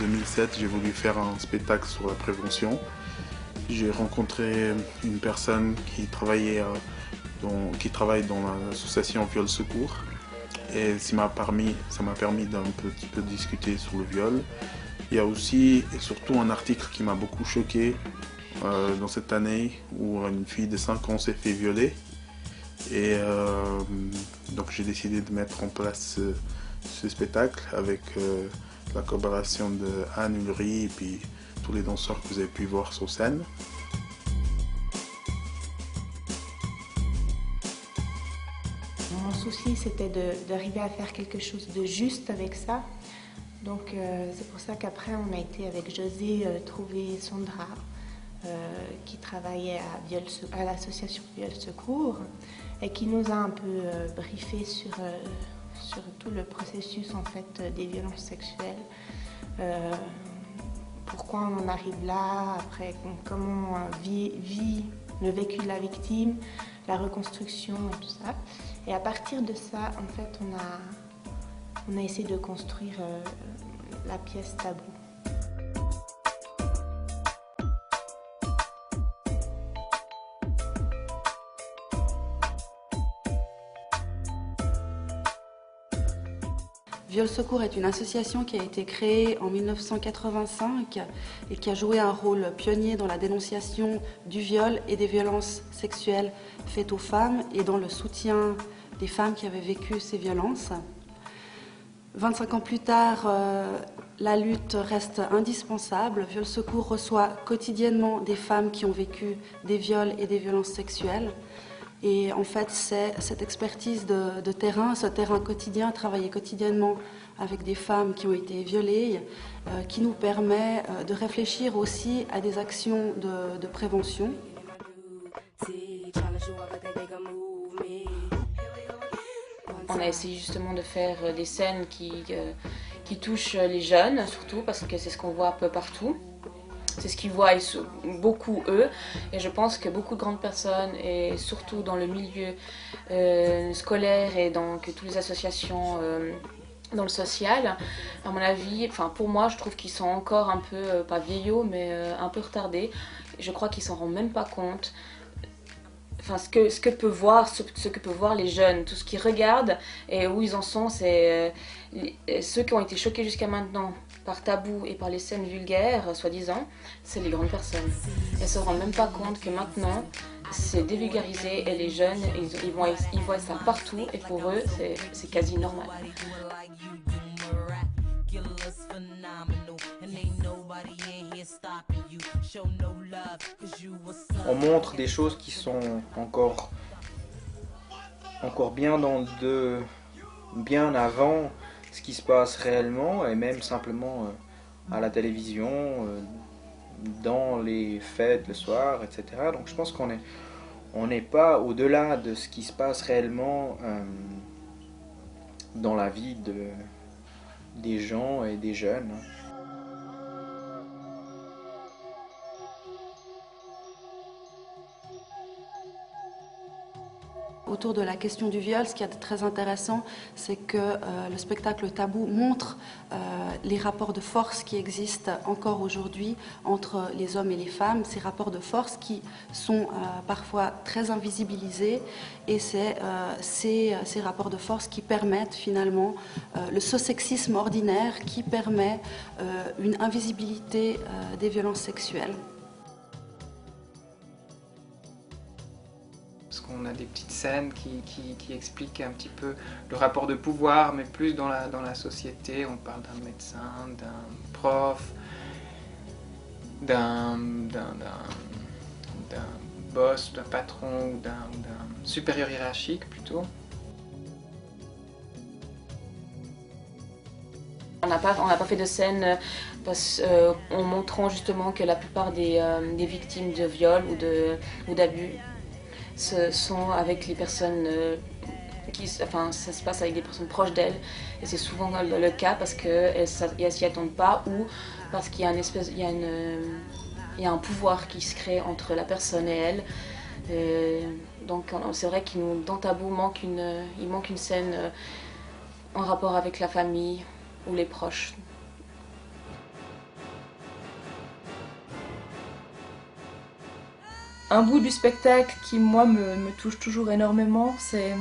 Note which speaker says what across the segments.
Speaker 1: 2007, j'ai voulu faire un spectacle sur la prévention. J'ai rencontré une personne qui travaille dans l'association Viol Secours. Et ça m'a permis d'un petit peu discuter sur le viol. Il y a aussi et surtout un article qui m'a beaucoup choqué dans cette année où une fille de 5 ans s'est fait violer. Et donc j'ai décidé de mettre en place ce spectacle avec la collaboration de Anne Ulry et puis tous les danseurs que vous avez pu voir sur scène.
Speaker 2: Mon souci, c'était d'arriver à faire quelque chose de juste avec ça. Donc c'est pour ça qu'après on a été avec José trouver Sandra qui travaillait à l'association Viol Secours et qui nous a un peu briefé sur tout le processus en fait des violences sexuelles. Pourquoi on en arrive là, après comment on vit le vécu de la victime, la reconstruction et tout ça. Et à partir de ça, en fait, on a essayé de construire la pièce Tabou.
Speaker 3: Viol Secours est une association qui a été créée en 1985 et qui a joué un rôle pionnier dans la dénonciation du viol et des violences sexuelles faites aux femmes et dans le soutien des femmes qui avaient vécu ces violences. 25 ans plus tard, la lutte reste indispensable. Viol Secours reçoit quotidiennement des femmes qui ont vécu des viols et des violences sexuelles. Et en fait, c'est cette expertise de terrain, ce terrain quotidien, travailler quotidiennement avec des femmes qui ont été violées, qui nous permet de réfléchir aussi à des actions de prévention.
Speaker 4: On a essayé justement de faire des scènes qui touchent les jeunes, surtout parce que c'est ce qu'on voit un peu partout. C'est ce qu'ils voient beaucoup eux, et je pense que beaucoup de grandes personnes, et surtout dans le milieu scolaire et dans toutes les associations dans le social, à mon avis, enfin pour moi, je trouve qu'ils sont encore un peu, pas vieillots, mais un peu retardés. Je crois qu'ils s'en rendent même pas compte. Enfin, ce que peuvent voir les jeunes, tout ce qu'ils regardent et où ils en sont, c'est ceux qui ont été choqués jusqu'à maintenant par Tabou et par les scènes vulgaires, soi-disant, c'est les grandes personnes. Elles se rendent même pas compte que maintenant, c'est dévulgarisé et les jeunes, ils voient ça partout et pour eux, c'est quasi normal.
Speaker 5: On montre des choses qui sont encore bien avant ce qui se passe réellement et même simplement à la télévision, dans les fêtes le soir, etc. Donc je pense qu'on n'est pas au-delà de ce qui se passe réellement dans la vie des gens et des jeunes.
Speaker 3: Autour de la question du viol, ce qui est très intéressant, c'est que le spectacle Tabou montre les rapports de force qui existent encore aujourd'hui entre les hommes et les femmes, ces rapports de force qui sont parfois très invisibilisés, et c'est ces rapports de force qui permettent finalement le sexisme ordinaire, qui permet une invisibilité des violences sexuelles.
Speaker 6: Parce qu'on a des petites scènes qui expliquent un petit peu le rapport de pouvoir, mais plus dans la société. On parle d'un médecin, d'un prof, d'un boss, d'un patron, ou d'un supérieur hiérarchique plutôt.
Speaker 4: On n'a pas fait de scène en montrant justement que la plupart des victimes de viol ou d'abus sont avec les personnes ça se passe avec des personnes proches d'elles, et c'est souvent le cas parce qu'elles s'y attendent pas, ou parce qu'il y a il y a un pouvoir qui se crée entre la personne et elle. Donc c'est vrai dans Tabou il manque une scène en rapport avec la famille ou les proches.
Speaker 7: Un bout du spectacle qui, moi, me touche toujours énormément, c'est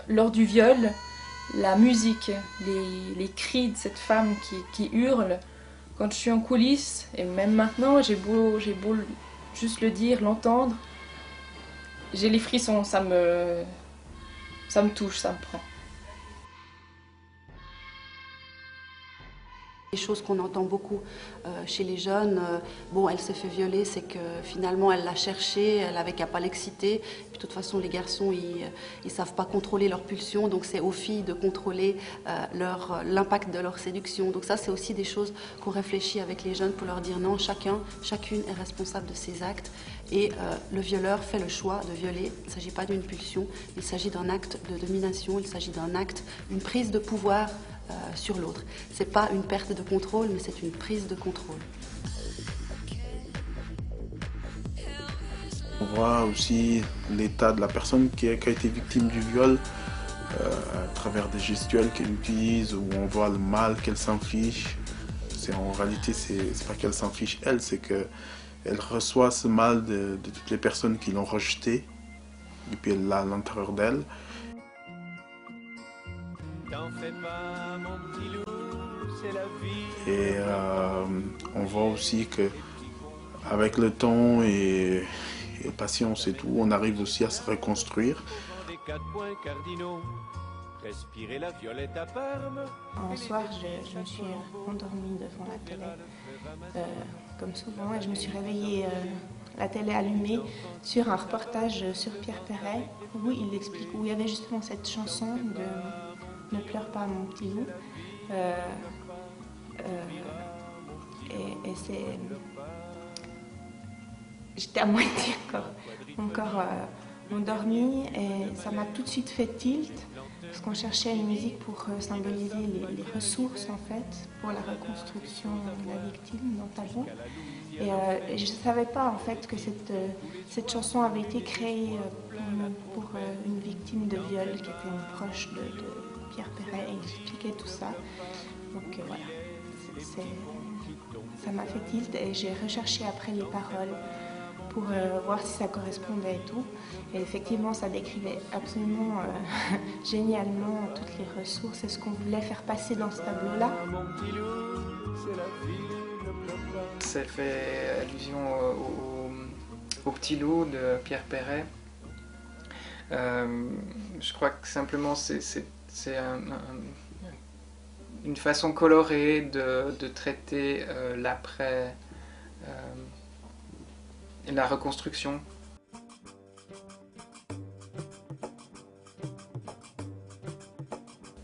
Speaker 7: lors du viol, la musique, les cris de cette femme qui hurle. Quand je suis en coulisses, et même maintenant, j'ai beau juste le dire, l'entendre, j'ai les frissons, ça me touche, ça me prend.
Speaker 3: Les choses qu'on entend beaucoup chez les jeunes, bon, elle s'est fait violer, c'est que finalement elle l'a cherché, elle avait qu'à pas l'exciter. Puis de toute façon, les garçons, ils savent pas contrôler leurs pulsions, donc c'est aux filles de contrôler l'impact de leur séduction. Donc ça, c'est aussi des choses qu'on réfléchit avec les jeunes pour leur dire non, chacune est responsable de ses actes. Et le violeur fait le choix de violer. Il ne s'agit pas d'une pulsion, il s'agit d'un acte de domination, il s'agit d'un acte, une prise de pouvoir sur l'autre. C'est pas une perte de contrôle, mais c'est une prise de contrôle.
Speaker 1: On voit aussi l'état de la personne qui a été victime du viol à travers des gestuels qu'elle utilise, où on voit le mal qu'elle s'inflige. En réalité, c'est pas qu'elle s'inflige elle, c'est qu'elle reçoit ce mal de toutes les personnes qui l'ont rejeté, et puis elle l'a à l'intérieur d'elle. Et on voit aussi que avec le temps et patience et tout, on arrive aussi à se reconstruire.
Speaker 2: Un soir, je me suis endormie devant la télé, comme souvent, et je me suis réveillée, la télé allumée, sur un reportage sur Pierre Perret, où il explique, où il y avait justement cette chanson de « Ne pleure pas mon petit loup ». Et c'est... J'étais à moitié encore endormie, et ça m'a tout de suite fait tilt, parce qu'on cherchait une musique pour symboliser les ressources, en fait, pour la reconstruction de la victime dans Talbot. Et je ne savais pas, en fait, que cette chanson avait été créée pour une victime de viol qui était une proche de Pierre Perret, et il expliquait tout ça. Donc voilà, ça m'a fait tilt, et j'ai recherché après les paroles pour voir si ça correspondait et tout. Et effectivement, ça décrivait absolument génialement toutes les ressources et ce qu'on voulait faire passer dans ce tableau-là.
Speaker 6: Ça fait allusion au petit loup de Pierre Perret. Je crois que simplement c'est une façon colorée de traiter l'après, la reconstruction.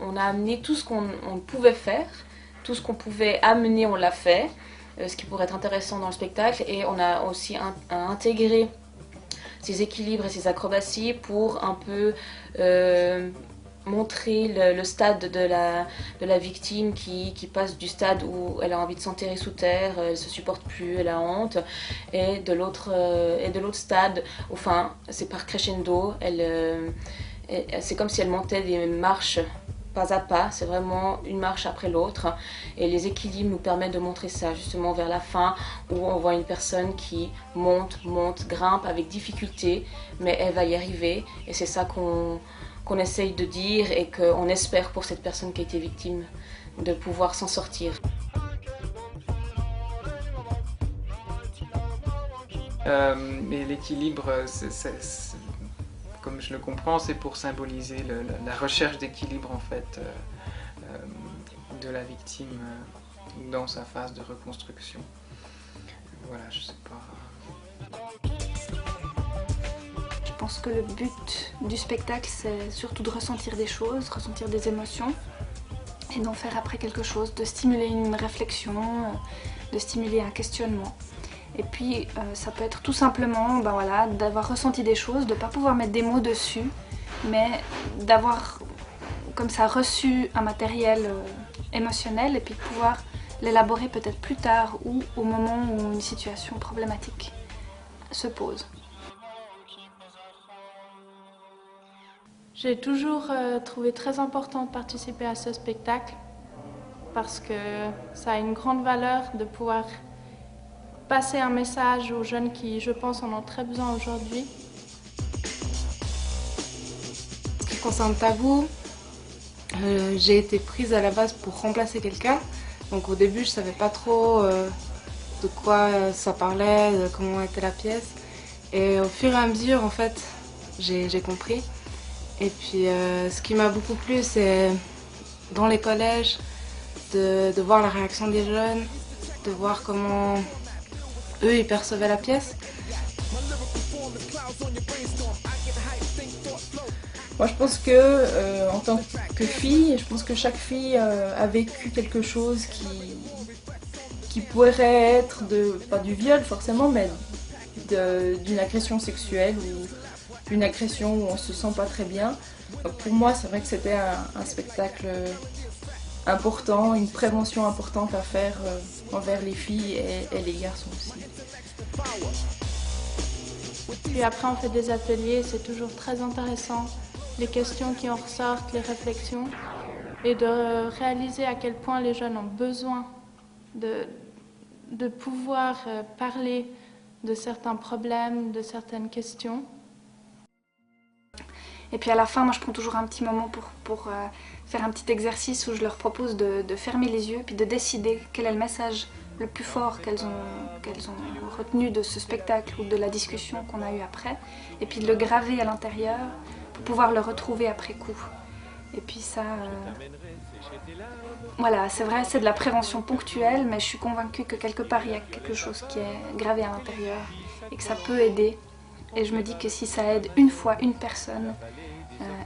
Speaker 4: On a amené tout ce qu'on pouvait faire, tout ce qu'on pouvait amener, on l'a fait, ce qui pourrait être intéressant dans le spectacle, et on a aussi intégré ces équilibres et ces acrobaties pour un peu montrer le stade de la victime qui passe du stade où elle a envie de s'enterrer sous terre, elle se supporte plus, elle a honte, et de l'autre stade, enfin c'est par crescendo, c'est comme si elle montait des marches pas à pas, c'est vraiment une marche après l'autre, et les équilibres nous permettent de montrer ça justement vers la fin, où on voit une personne qui monte, grimpe avec difficulté, mais elle va y arriver, et c'est ça qu'on essaye de dire, et qu'on espère pour cette personne qui a été victime de pouvoir s'en sortir.
Speaker 6: Mais l'équilibre, comme je le comprends, c'est pour symboliser la recherche d'équilibre en fait de la victime dans sa phase de reconstruction. Voilà, je sais pas.
Speaker 8: Je pense que le but du spectacle, c'est surtout de ressentir des choses, ressentir des émotions, et d'en faire après quelque chose, de stimuler une réflexion, de stimuler un questionnement. Et puis ça peut être tout simplement voilà, d'avoir ressenti des choses, de ne pas pouvoir mettre des mots dessus, mais d'avoir comme ça reçu un matériel émotionnel, et puis de pouvoir l'élaborer peut-être plus tard ou au moment où une situation problématique se pose.
Speaker 7: J'ai toujours trouvé très important de participer à ce spectacle, parce que ça a une grande valeur de pouvoir
Speaker 8: passer un message aux jeunes qui, je pense, en ont très besoin aujourd'hui.
Speaker 3: En ce qui concerne Tabou, j'ai été prise à la base pour remplacer quelqu'un. Donc au début, je savais pas trop de quoi ça parlait, de comment était la pièce. Et au fur et à mesure, en fait, j'ai compris. Et puis, ce qui m'a beaucoup plu, c'est dans les collèges, de voir la réaction des jeunes, de voir comment eux, ils percevaient la pièce.
Speaker 7: Moi, je pense que, en tant que fille, je pense que chaque fille a vécu quelque chose qui pourrait être, pas du viol forcément, mais d'une agression sexuelle ou d'une agression où on se sent pas très bien. Donc pour moi, c'est vrai que c'était un spectacle important, une prévention importante à faire envers les filles et les garçons aussi.
Speaker 8: Puis après, on fait des ateliers, c'est toujours très intéressant. Les questions qui en ressortent, les réflexions, et de réaliser à quel point les jeunes ont besoin de pouvoir parler de certains problèmes, de certaines questions. Et puis à la fin, moi je prends toujours un petit moment pour faire un petit exercice où je leur propose de fermer les yeux puis de décider quel est le message le plus fort qu'elles ont retenu de ce spectacle ou de la discussion qu'on a eue après, et puis de le graver à l'intérieur pour pouvoir le retrouver après coup. Et puis ça, voilà, c'est vrai, c'est de la prévention ponctuelle, mais je suis convaincue que quelque part il y a quelque chose qui est gravé à l'intérieur et que ça peut aider. Et je me dis que si ça aide une fois une personne,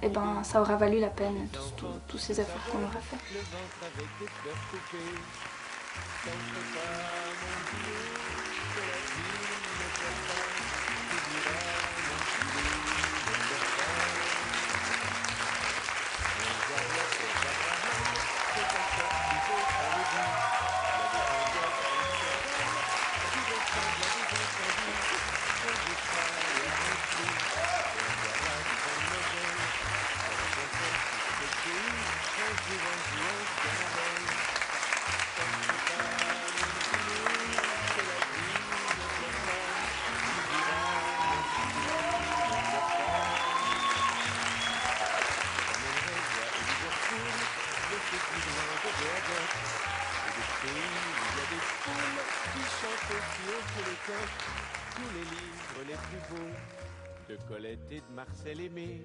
Speaker 8: eh ben, ça aura valu la peine, tous ces efforts qu'on aura fait.
Speaker 9: Tous les livres les plus beaux de Colette et de Marcel Aimé,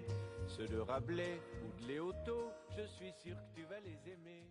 Speaker 9: ceux de Rabelais ou de Léoto, je suis sûr que tu vas les aimer.